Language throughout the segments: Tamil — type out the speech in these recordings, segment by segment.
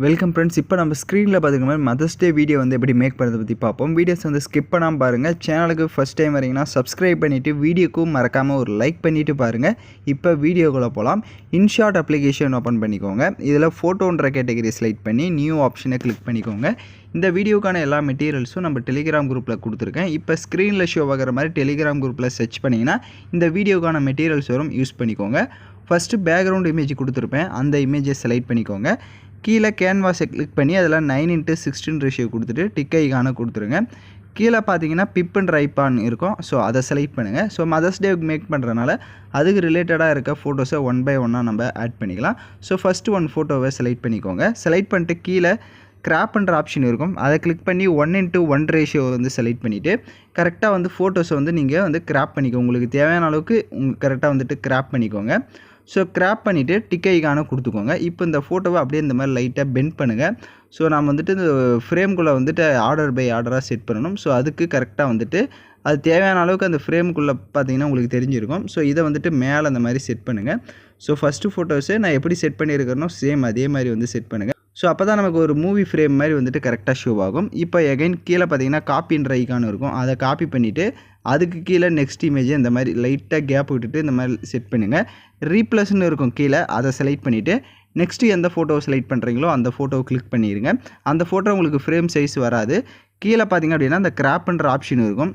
Welcome friends. இப்போ நம்ம ஸ்க்ரீனில் பார்த்துக்க மதர்ஸ் டே வீடியோ வந்து எப்படி மேக் பண்ணுறதை பற்றி பார்ப்போம். வீடியோஸ் வந்து ஸ்கிப் பண்ணாமல் பாருங்கள். சேனலுக்கு ஃபஸ்ட் டைம் வரீங்கன்னா சப்ஸ்கிரைப் பண்ணிவிட்டு வீடியோக்கும் மறக்காமல் ஒரு லைக் பண்ணிவிட்டு பாருங்கள். இப்போ வீடியோக்குள்ளே போகலாம். இன்ஷாட் அப்ளிகேஷன் ஓப்பன் பண்ணிக்கோங்க. இதில் ஃபோட்டோன்ற கேட்டகரி செலக்ட் பண்ணி நியூ ஆப்ஷனை கிளிக் பண்ணிக்கோங்க. இந்த வீடியோக்கான எல்லா மெட்டீரியல்ஸும் நம்ம டெலிகிராம் குரூப்பில் கொடுத்துருக்கேன். இப்போ ஸ்க்ரீனில் ஷோ ஆகிற மாதிரி டெலிகிராம் குரூப்பில் சர்ச் பண்ணிங்கன்னா இந்த வீடியோக்கான மெட்டீரியல்ஸ் வரும், யூஸ் பண்ணிக்கோங்க. ஃபஸ்ட்டு பேக்ரவுண்ட் இமேஜ் கொடுத்துருப்பேன், அந்த இமேஜை செலக்ட் பண்ணிக்கோங்க. கீழே கேன்வாஸை கிளிக் பண்ணி அதில் 9:16 ரேஷியோ கொடுத்துட்டு டிக் ஐகானை கொடுத்துருங்க. கீழே பார்த்தீங்கன்னா பிப்புன்ற ஐப்பான் இருக்கும், ஸோ அதை செலக்ட் பண்ணுங்கள். ஸோ மதர்ஸ் டேவுக்கு மேக் பண்ணுறதுனால அதுக்கு ரிலேட்டடாக இருக்க ஃபோட்டோஸை ஒன் பை ஒன்னாக நம்ம ஆட் பண்ணிக்கலாம். ஸோ ஃபஸ்ட்டு ஒன் ஃபோட்டோவை செலக்ட் பண்ணிக்கோங்க. செலக்ட் பண்ணிட்டு கீழே கிராப்ன்ற ஆப்ஷன் இருக்கும், அதை கிளிக் பண்ணி 1:1 ரேஷியோ வந்து செலக்ட் பண்ணிவிட்டு கரெக்டாக வந்து ஃபோட்டோஸை வந்து நீங்கள் வந்து கிராப் பண்ணிக்கோங்க. உங்களுக்கு தேவையான அளவுக்கு கரெக்டாக வந்துட்டு கிராப் பண்ணிக்கோங்க. ஸோ கிராப் பண்ணிவிட்டு டிக் ஐகானை கொடுத்துக்கோங்க. இப்போ இந்த ஃபோட்டோவை அப்படியே இந்த மாதிரி லைட்டாக பெண்ட் பண்ணுங்கள். ஸோ நம்ம வந்துட்டு இந்த ஃப்ரேம்குள்ளே வந்துட்டு ஆர்டர் பை ஆர்டராக செட் பண்ணணும். ஸோ அதுக்கு கரெக்டாக வந்துட்டு அது தேவையான அளவுக்கு அந்த ஃப்ரேமுக்குள்ளே பார்த்தீங்கன்னா உங்களுக்கு தெரிஞ்சிருக்கும். ஸோ இதை வந்துட்டு மேலே அந்த மாதிரி செட் பண்ணுங்கள். ஸோ ஃபஸ்ட்டு ஃபோட்டோஸை நான் எப்படி செட் பண்ணியிருக்கிறனோ சேம் அதே மாதிரி வந்து செட் பண்ணுங்கள். ஸோ அப்போ தான் நமக்கு ஒரு மூவி ஃப்ரேம் மாதிரி வந்துட்டு கரெக்டாக ஷோ ஆகும். இப்போ எகைன் கீழே பார்த்தீங்கன்னா காப்பின்ற ஐகான் இருக்கும், அதை காப்பி பண்ணிவிட்டு அதுக்கு கீழே நெக்ஸ்ட் இமேஜை இந்த மாதிரி லைட்டாக கேப் விட்டுட்டு இந்த மாதிரி செட் பண்ணுங்கள். ரீப்ளஸ்ன்னு இருக்கும் கீழே, அதை செலக்ட் பண்ணிவிட்டு நெக்ஸ்ட்டு எந்த ஃபோட்டோவை செலக்ட் பண்ணுறீங்களோ அந்த ஃபோட்டோவை கிளிக் பண்ணிடுங்க. அந்த ஃபோட்டோ உங்களுக்கு ஃப்ரேம் சைஸ் வராது. கீழே பார்த்தீங்க அப்படின்னா அந்த கிராப்ன்ற ஆப்ஷன் இருக்கும்,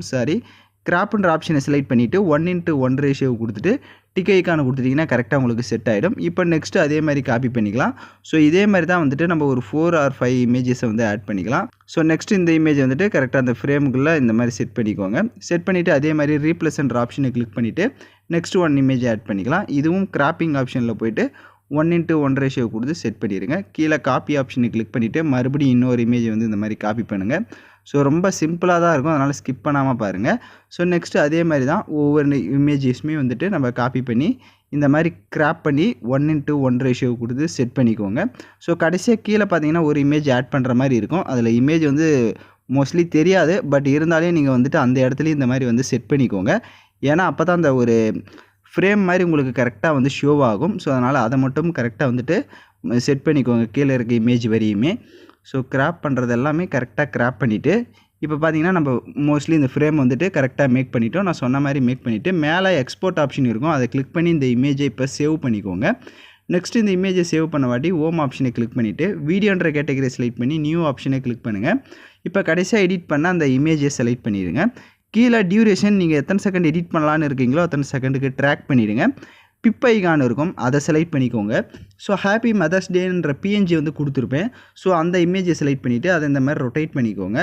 கிராப்ன்ற ஆப்ஷனை செலக்ட் பண்ணிவிட்டு 1:1 ரேஷியோ கொடுத்துட்டு டிக் ஐகானை கொடுத்துட்டிங்கன்னா கரெக்டாக உங்களுக்கு செட் ஆகிடும். இப்போ நெக்ஸ்ட்டு அதே மாதிரி காப்பி பண்ணிக்கலாம். ஸோ இதே மாதிரி தான் வந்துட்டு நம்ம ஒரு 4 or 5 இமேஜஸை வந்து ஆட் பண்ணிக்கலாம். ஸோ நெக்ஸ்ட் இந்த இமேஜ் வந்துட்டு கரெக்டாக அந்த ஃப்ரேமுக்குள்ளே இந்த மாதிரி செட் பண்ணிக்கோங்க. செட் பண்ணிவிட்டு அதே மாதிரி ரீப்ளஸ்ன்ற ஆப்ஷனை கிளிக் பண்ணிவிட்டு நெக்ஸ்ட் ஒன் இமேஜ் ஆட் பண்ணிக்கலாம். இதுவும் கிராப்பிங் ஆப்ஷனில் போய்ட்டு 1:1 ரேஷியோ கொடுத்து செட் பண்ணிடுங்க. கீழே காப்பி ஆப்ஷனை கிளிக் பண்ணிவிட்டு மறுபடியும் இன்னொரு இமேஜை வந்து இந்த மாதிரி காப்பி பண்ணுங்கள். ஸோ ரொம்ப சிம்பிளாக தான் இருக்கும், அதனால் ஸ்கிப் பண்ணாமல் பாருங்கள். ஸோ நெக்ஸ்ட்டு அதே மாதிரி தான் ஒவ்வொரு இமேஜஸுமே வந்துட்டு நம்ம காப்பி பண்ணி இந்த மாதிரி கிராப் பண்ணி 1:1 ரேஷியோ கொடுத்து செட் பண்ணிக்கோங்க. ஸோ கடைசியாக கீழே பார்த்தீங்கன்னா ஒரு இமேஜ் ஆட் பண்ணுற மாதிரி இருக்கும். அதில் இமேஜ் வந்து மோஸ்ட்லி தெரியாது, பட் இருந்தாலும் நீங்கள் வந்துட்டு அந்த இடத்துலையும் இந்த மாதிரி வந்து செட் பண்ணிக்கோங்க. ஏன்னா அப்போ தான் அந்த ஒரு ஃப்ரேம் மாதிரி உங்களுக்கு கரெக்டாக வந்து ஷோ ஆகும். ஸோ அதனால் அதை மட்டும் கரெக்டாக வந்துட்டு செட் பண்ணிக்கோங்க கீழே இருக்க இமேஜ் வரையுமே. ஸோ கிராப் பண்ணுறது எல்லாமே கரெக்டாக கிராப் பண்ணிவிட்டு இப்போ பார்த்தீங்கன்னா நம்ம மோஸ்ட்லி இந்த ஃப்ரேம் வந்துட்டு கரெக்டாக மேக் பண்ணிவிட்டோம். நான் சொன்ன மாதிரி மேக் பண்ணிவிட்டு மேலே எக்ஸ்போர்ட் ஆப்ஷன் இருக்கும், அதை கிளிக் பண்ணி இந்த இமேஜை இப்போ சேவ் பண்ணிக்கோங்க. நெக்ஸ்ட் இந்த இமேஜை சேவ் பண்ண வாட்டி ஹோம் ஆப்ஷனை கிளிக் பண்ணிவிட்டு வீடியோன்ற கேட்டகரி செலக்ட் பண்ணி நியூ ஆப்ஷனை கிளிக் பண்ணுங்கள். இப்போ கடைசியாக எடிட் பண்ண அந்த இமேஜை செலக்ட் பண்ணிடுங்க. கீழே டியூரேஷன் நீங்கள் எத்தனை செகண்ட் எடிட் பண்ணலான்னு இருக்கீங்களோ அத்தனை செகண்டுக்கு ட்ராக் பண்ணிவிடுங்க. பிப் ஐகான் இருக்கும், அதை செலக்ட் பண்ணிக்கோங்க. ஸோ ஹாப்பி மதர்ஸ் டேன்ற பிஎன்ஜி வந்து கொடுத்துருப்பேன். ஸோ அந்த இமேஜை செலக்ட் பண்ணிவிட்டு அதை இந்த மாதிரி ரொட்டேட் பண்ணிக்கோங்க.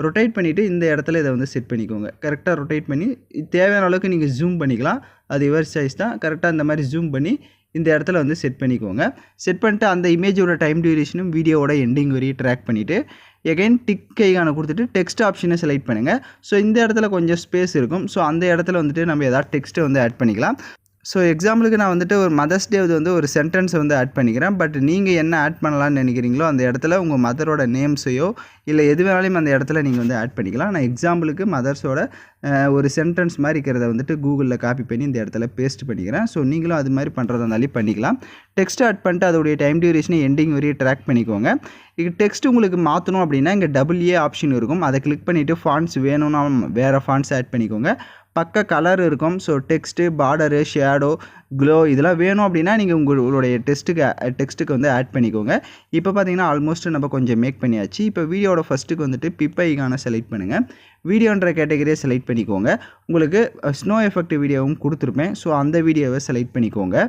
ரொட்டேட் பண்ணிவிட்டு இந்த இடத்துல இதை வந்து செட் பண்ணிக்கோங்க. கரெக்டாக ரொட்டேட் பண்ணி தேவையான அளவுக்கு நீங்கள் ஜூம் பண்ணிக்கலாம், அது யுவர் சாய்ஸ் தான். கரெக்டாக இந்த மாதிரி ஜூம் பண்ணி இந்த இடத்துல வந்து செட் பண்ணிக்கோங்க. செட் பண்ணிட்டு அந்த இமேஜோட டைம் டியூரேஷனும் வீடியோவோட எண்டிங் வரையும் ட்ராக் பண்ணிவிட்டு எகைன் டிக் ஐகானை கொடுத்துட்டு டெக்ஸ்ட் ஆப்ஷனை செலக்ட் பண்ணுங்கள். ஸோ இந்த இடத்துல கொஞ்சம் ஸ்பேஸ் இருக்கும், ஸோ அந்த இடத்துல வந்துட்டு நம்ம ஏதாவது டெக்ஸ்ட்டை வந்து ஆட் பண்ணிக்கலாம். ஸோ எக்ஸாம்பிளுக்கு நான் வந்துட்டு ஒரு மதர்ஸ் டே வந்து ஒரு சென்டென்ஸை வந்து ஆட் பண்ணிக்கிறேன். பட் நீங்கள் என்ன ஆட் பண்ணலான்னு நினைக்கிறீங்களோ அந்த இடத்துல உங்கள் மதரோட நேம்ஸையோ இல்லை எது வேணாலும் அந்த இடத்துல நீங்கள் வந்து ஆட் பண்ணிக்கலாம். நான் எக்ஸாம்பிளுக்கு மதர்ஸோட ஒரு சென்டென்ஸ் மாதிரி இருக்கிறத வந்துட்டு கூகுளில் காப்பி பண்ணி இந்த இடத்துல பேஸ்ட் பண்ணிக்கிறேன். ஸோ நீங்களும் அது மாதிரி பண்ணுறதா இருந்தாலும் பண்ணிக்கலாம். டெக்ஸ்ட் ஆட் பண்ணிட்டு அதோடைய டைம் டியூரேஷனை எண்டிங் வரையும் ட்ராக் பண்ணிக்கோங்க. இது டெக்ஸ்ட் உங்களுக்கு மாற்றணும் அப்படின்னா இங்கே AA ஆப்ஷன் இருக்கும், அதை கிளிக் பண்ணிவிட்டு ஃபாண்ட்ஸ் வேணும்னா வேறு ஃபாண்ட்ஸ் ஆட் பண்ணிக்கோங்க. பக்க கலர் இருக்கும், so text, border, shadow, glow இதெல்லாம் வேணும் அப்படின்னா நீங்கள் உங்களுடைய டெக்ஸ்ட்டுக்கு வந்து ஆட் பண்ணிக்கோங்க. இப்போ பார்த்தீங்கன்னா ஆல்மோஸ்ட் நம்ம கொஞ்சம் மேக் பண்ணியாச்சு. இப்போ வீடியோட ஃபஸ்ட்டுக்கு வந்துட்டு பிப் ஐகானை செலக்ட் பண்ணுங்கள். வீடியோன்ற கேட்டகரியை செலக்ட் பண்ணிக்கோங்க. உங்களுக்கு ஸ்னோ எஃபெக்ட் வீடியோவும் கொடுத்துருப்பேன், ஸோ அந்த வீடியோவை செலக்ட் பண்ணிக்கோங்க.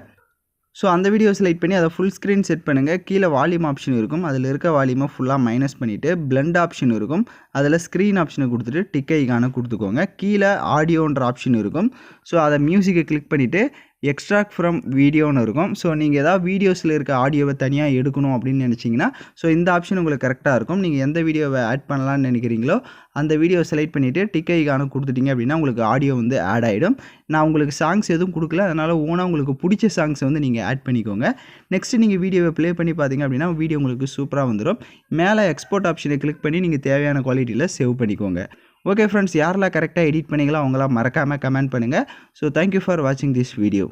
ஸோ அந்த வீடியோ செலக்ட் பண்ணி அதை ஃபுல் ஸ்க்ரீன் செட் பண்ணுங்கள். கீழே வால்யூம் ஆப்ஷன் இருக்கும், அதில் இருக்க வால்யூமை ஃபுல்லாக மைனஸ் பண்ணிவிட்டு பிளெண்ட் ஆப்ஷன் இருக்கும், அதில் ஸ்க்ரீன் ஆப்ஷனை கொடுத்துட்டு டிக் ஐகானை கொடுத்துக்கோங்க. கீழே ஆடியோன்ற ஆப்ஷன் இருக்கும், ஸோ அதை மியூசிக்கை கிளிக் பண்ணிவிட்டு எக்ஸ்ட்ராக்ட் ஃப்ரம் வீடியோன்னு இருக்கும். ஸோ நீங்கள் ஏதாவது வீடியோஸில் இருக்க ஆடியோவை தனியாக எடுக்கணும் அப்படின்னு நினச்சிங்கன்னா ஸோ இந்த ஆப்ஷன் உங்களுக்கு கரெக்டாக இருக்கும். நீங்கள் எந்த வீடியோவை ஆட் பண்ணலான்னு நினைக்கிறீங்களோ அந்த வீடியோ செலக்ட் பண்ணிவிட்டு டிக் ஐகானை கொடுத்துட்டிங்க அப்படின்னா உங்களுக்கு ஆடியோ வந்து ஆட் ஆகிடும். நான் உங்களுக்கு சாங்ஸ் எதுவும் கொடுக்கல, அதனால் ஓனாக உங்களுக்கு பிடிச்ச சாங்ஸை வந்து நீங்கள் ஆட் பண்ணிக்கோங்க. நெக்ஸ்ட்டு நீங்கள் வீடியோவை ப்ளே பண்ணி பார்த்தீங்க அப்படின்னா வீடியோ உங்களுக்கு சூப்பராக வந்துடும். மேலே எக்ஸ்போர்ட் ஆப்ஷனை கிளிக் பண்ணி நீங்கள் தேவையான குவாலிட்டியில் சேவ் பண்ணிக்கோங்க. ஓகே ஃப்ரெண்ட்ஸ், யாரெல்லாம் கரெக்டாக எடிட் பண்ணிங்களோ அவங்களாம் மறக்காமல் கமெண்ட் பண்ணுங்கள். ஸோ தேங்க்யூ ஃபார் வாட்சிங் திஸ் வீடியோ.